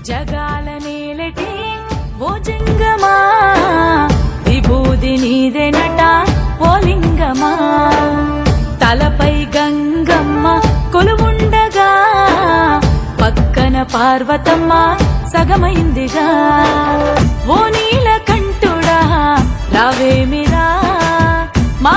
జగాల నేలటి ఓ జంగమా విభూది నీదెనట ఓ లింగమా తలపై గంగమ్మ కొలువుండగా పక్కన పార్వతమ్మ సగమైందిగా ఓ నీలకంఠుడా రావేమిరా మా